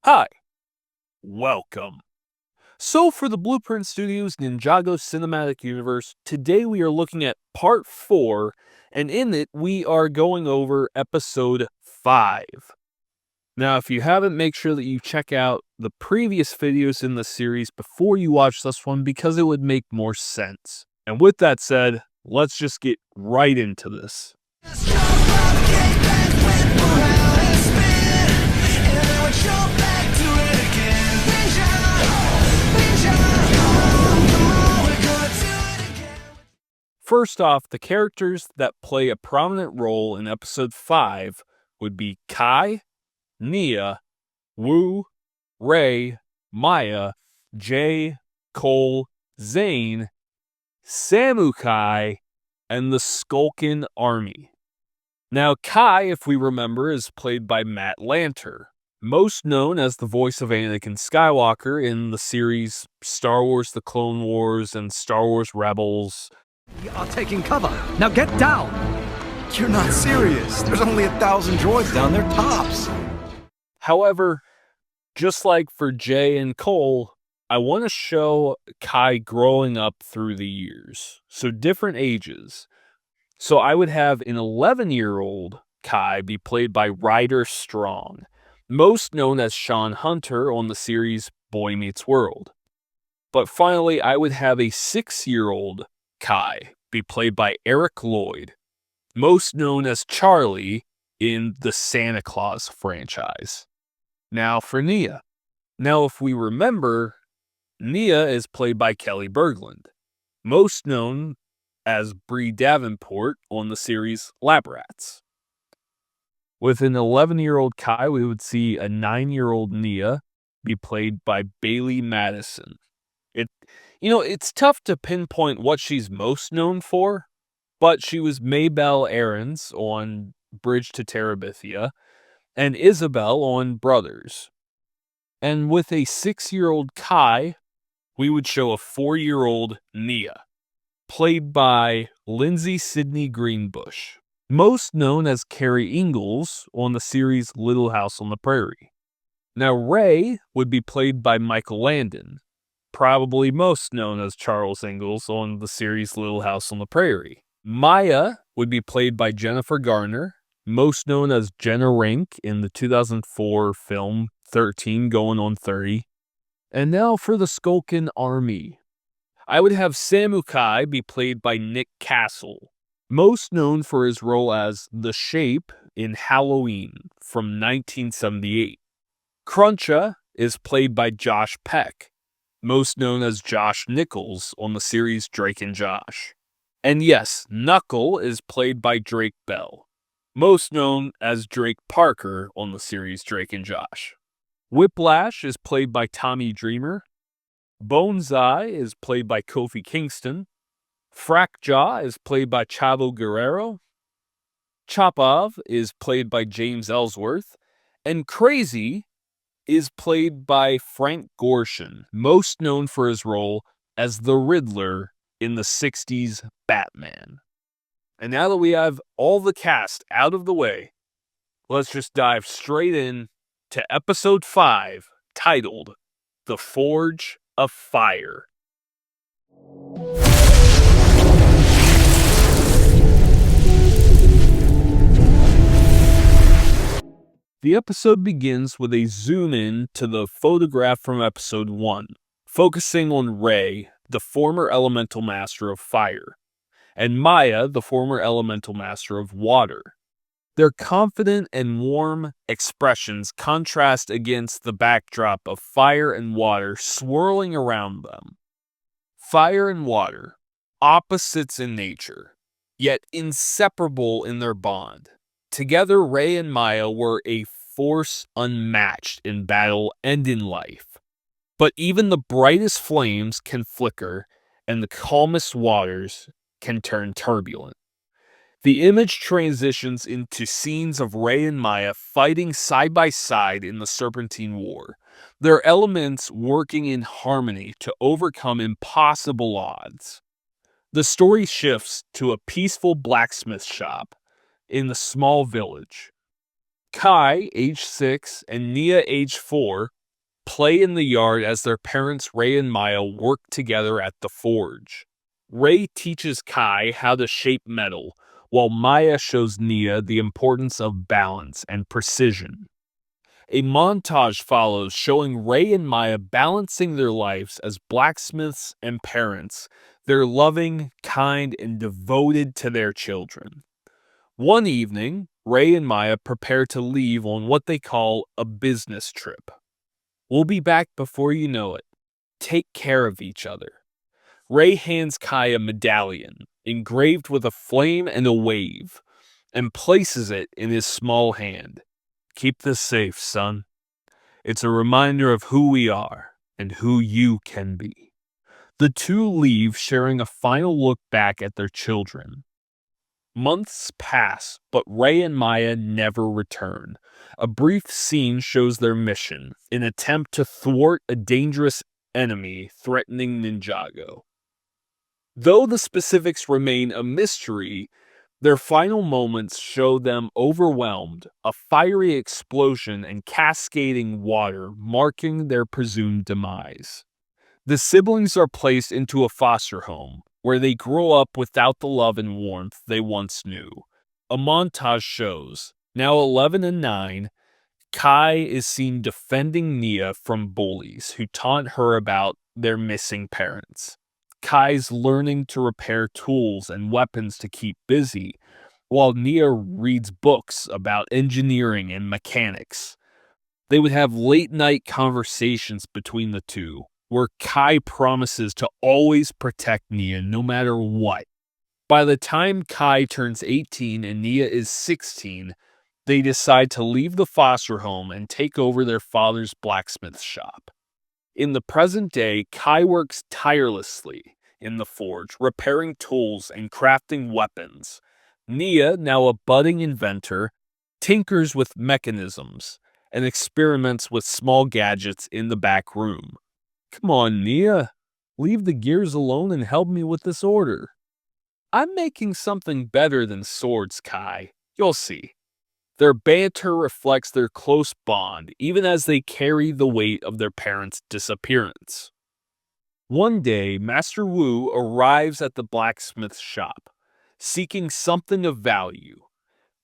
Hi, welcome. So, for the Blueprint Studios Ninjago Cinematic Universe, today we are looking at part 4, and in it we are going over episode 5. Now, if you haven't, make sure that you check out the previous videos in the series before you watch this one because it would make more sense. And with that said, let's just get right into this. First off, the characters that play a prominent role in episode 5 would be Kai, Nia, Wu, Ray, Maya, Jay, Cole, Zane, Samukai, and the Skulkin Army. Now, Kai, if we remember, is played by Matt Lanter, most known as the voice of Anakin Skywalker in the series Star Wars The Clone Wars and Star Wars Rebels. We are taking cover. Now get down! You're not serious. There's only 1,000 droids down there tops. However, just like for Jay and Cole, I want to show Kai growing up through the years. So different ages. So I would have an 11-year-old Kai be played by Ryder Strong, most known as Sean Hunter on the series Boy Meets World. But finally, I would have a 6-year-old Kai be played by Eric Lloyd, most known as Charlie in the Santa Claus franchise. Now for Nia. Now if we remember, Nia is played by Kelly Berglund, most known as Bree Davenport on the series Lab Rats. With an 11-year-old Kai, we would see a 9-year-old Nia be played by Bailey Madison. It's tough to pinpoint what she's most known for, but she was Maybelle Aarons on Bridge to Terabithia and Isabel on Brothers. And with a 6-year-old Kai, we would show a 4-year-old Nia, played by Lindsay Sidney Greenbush, most known as Carrie Ingalls on the series Little House on the Prairie. Now Ray would be played by Michael Landon, probably most known as Charles Ingalls on the series Little House on the Prairie. Maya would be played by Jennifer Garner, most known as Jenna Rink in the 2004 film 13 Going on 30. And now for the Skulkin Army. I would have Samukai be played by Nick Castle, most known for his role as The Shape in Halloween from 1978. Cruncha is played by Josh Peck, most known as Josh Nichols on the series Drake and Josh. And yes, Knuckle is played by Drake Bell, most known as Drake Parker on the series Drake and Josh. Whiplash is played by Tommy Dreamer. Boneseye is played by Kofi Kingston. Frackjaw is played by Chavo Guerrero. Chopov is played by James Ellsworth. And Crazy is played by Frank Gorshin, most known for his role as the Riddler in the 60s Batman. And now that we have all the cast out of the way, let's just dive straight in to episode 5, titled The Forge of Fire. The episode begins with a zoom in to the photograph from episode 1, focusing on Ray, the former elemental master of fire, and Maya, the former elemental master of water. Their confident and warm expressions contrast against the backdrop of fire and water swirling around them. Fire and water, opposites in nature, yet inseparable in their bond. Together, Ray and Maya were a force unmatched in battle and in life. But even the brightest flames can flicker, and the calmest waters can turn turbulent. The image transitions into scenes of Ray and Maya fighting side by side in the Serpentine War, their elements working in harmony to overcome impossible odds. The story shifts to a peaceful blacksmith shop in the small village. Kai, age 6, and Nia, age 4, play in the yard as their parents Ray and Maya work together at the forge. Ray teaches Kai how to shape metal, while Maya shows Nia the importance of balance and precision. A montage follows showing Ray and Maya balancing their lives as blacksmiths and parents. They're loving, kind, and devoted to their children. One evening, Ray and Maya prepare to leave on what they call a business trip. We'll be back before you know it. Take care of each other. Ray hands Kai a medallion, engraved with a flame and a wave, and places it in his small hand. Keep this safe, son. It's a reminder of who we are and who you can be. The two leave, sharing a final look back at their children. Months pass, but Ray and Maya never return. A brief scene shows their mission, an attempt to thwart a dangerous enemy threatening Ninjago. Though the specifics remain a mystery, their final moments show them overwhelmed, a fiery explosion and cascading water marking their presumed demise. The siblings are placed into a foster home, where they grow up without the love and warmth they once knew. A montage shows, now 11 and 9, Kai is seen defending Nia from bullies who taunt her about their missing parents. Kai's learning to repair tools and weapons to keep busy, while Nia reads books about engineering and mechanics. They would have late-night conversations between the two, where Kai promises to always protect Nia no matter what. By the time Kai turns 18 and Nia is 16, they decide to leave the foster home and take over their father's blacksmith shop. In the present day, Kai works tirelessly in the forge, repairing tools and crafting weapons. Nia, now a budding inventor, tinkers with mechanisms and experiments with small gadgets in the back room. Come on, Nia. Leave the gears alone and help me with this order. I'm making something better than swords, Kai. You'll see. Their banter reflects their close bond, even as they carry the weight of their parents' disappearance. One day, Master Wu arrives at the blacksmith's shop, seeking something of value.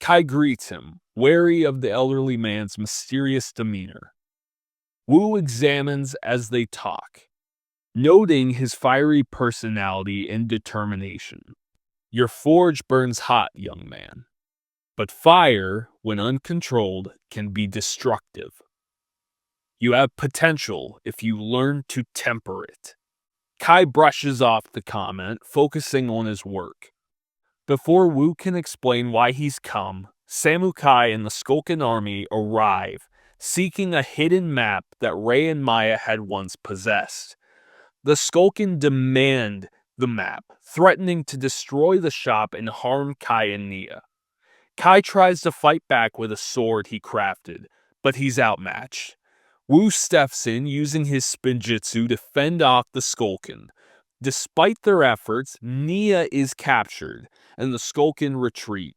Kai greets him, wary of the elderly man's mysterious demeanor. Wu examines as they talk, noting his fiery personality and determination. Your forge burns hot, young man. But fire, when uncontrolled, can be destructive. You have potential if you learn to temper it. Kai brushes off the comment, focusing on his work. Before Wu can explain why he's come, Samukai and the Skulkin army arrive, seeking a hidden map that Ray and Maya had once possessed. The Skulkin demand the map, threatening to destroy the shop and harm Kai and Nia. Kai tries to fight back with a sword he crafted, but he's outmatched. Wu steps in, using his spinjitzu to fend off the Skulkin. Despite their efforts, Nia is captured, and the Skulkin retreat.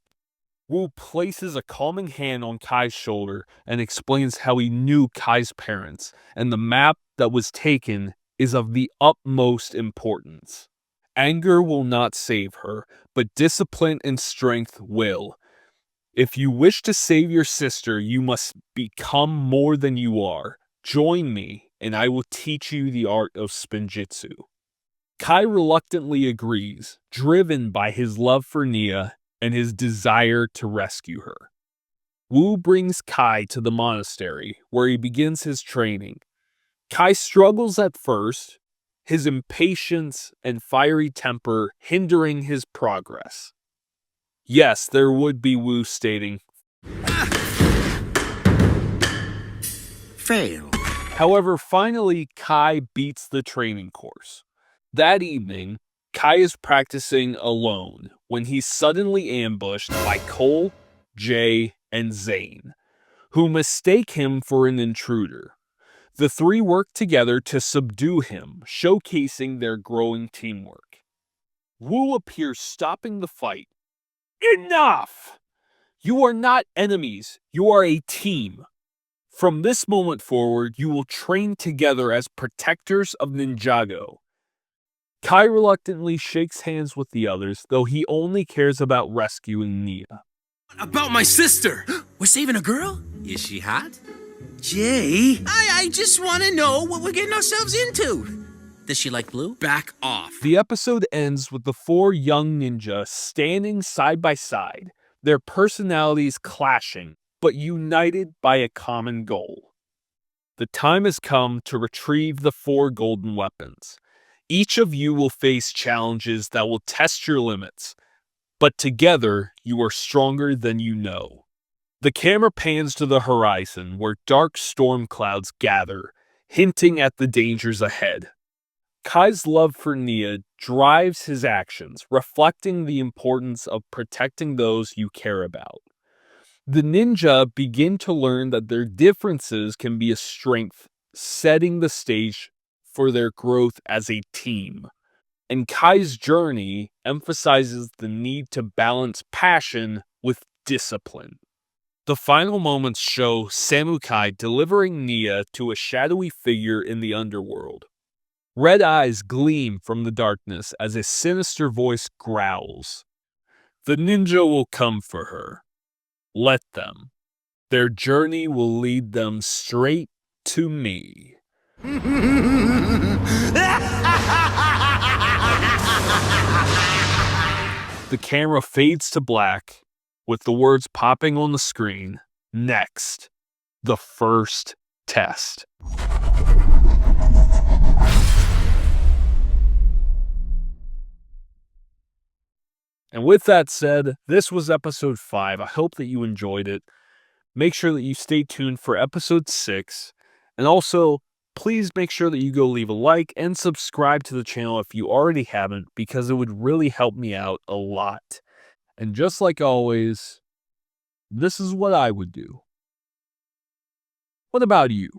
Wu places a calming hand on Kai's shoulder and explains how he knew Kai's parents, and the map that was taken is of the utmost importance. Anger will not save her, but discipline and strength will. If you wish to save your sister, you must become more than you are. Join me, and I will teach you the art of spinjitzu. Kai reluctantly agrees, driven by his love for Nia and his desire to rescue her. Wu brings Kai to the monastery, where he begins his training. Kai struggles at first, his impatience and fiery temper hindering his progress. Yes, there would be Wu stating, Fail. However, finally, Kai beats the training course. That evening, Kai is practicing alone when he's suddenly ambushed by Cole, Jay, and Zane, who mistake him for an intruder. The three work together to subdue him, showcasing their growing teamwork. Wu appears, stopping the fight. Enough! You are not enemies, you are a team. From this moment forward, you will train together as protectors of Ninjago. Kai reluctantly shakes hands with the others, though he only cares about rescuing Nia. About my sister! We're saving a girl? Is she hot? Jay! I just want to know what we're getting ourselves into. Does she like blue? Back off. The episode ends with the four young ninjas standing side by side, their personalities clashing, but united by a common goal. The time has come to retrieve the four golden weapons. Each of you will face challenges that will test your limits, but together you are stronger than you know. The camera pans to the horizon where dark storm clouds gather, hinting at the dangers ahead. Kai's love for Nia drives his actions, reflecting the importance of protecting those you care about. The ninja begin to learn that their differences can be a strength, setting the stage for their growth as a team. And Kai's journey emphasizes the need to balance passion with discipline. The final moments show Samukai delivering Nia to a shadowy figure in the underworld. Red eyes gleam from the darkness as a sinister voice growls. The ninja will come for her. Let them. Their journey will lead them straight to me. The camera fades to black, with the words popping on the screen. Next, the first test. And with that said, this was episode 5. I hope that you enjoyed it. Make sure that you stay tuned for episode 6. And also, please make sure that you go leave a like and subscribe to the channel if you already haven't, because it would really help me out a lot. And just like always, this is what I would do. What about you?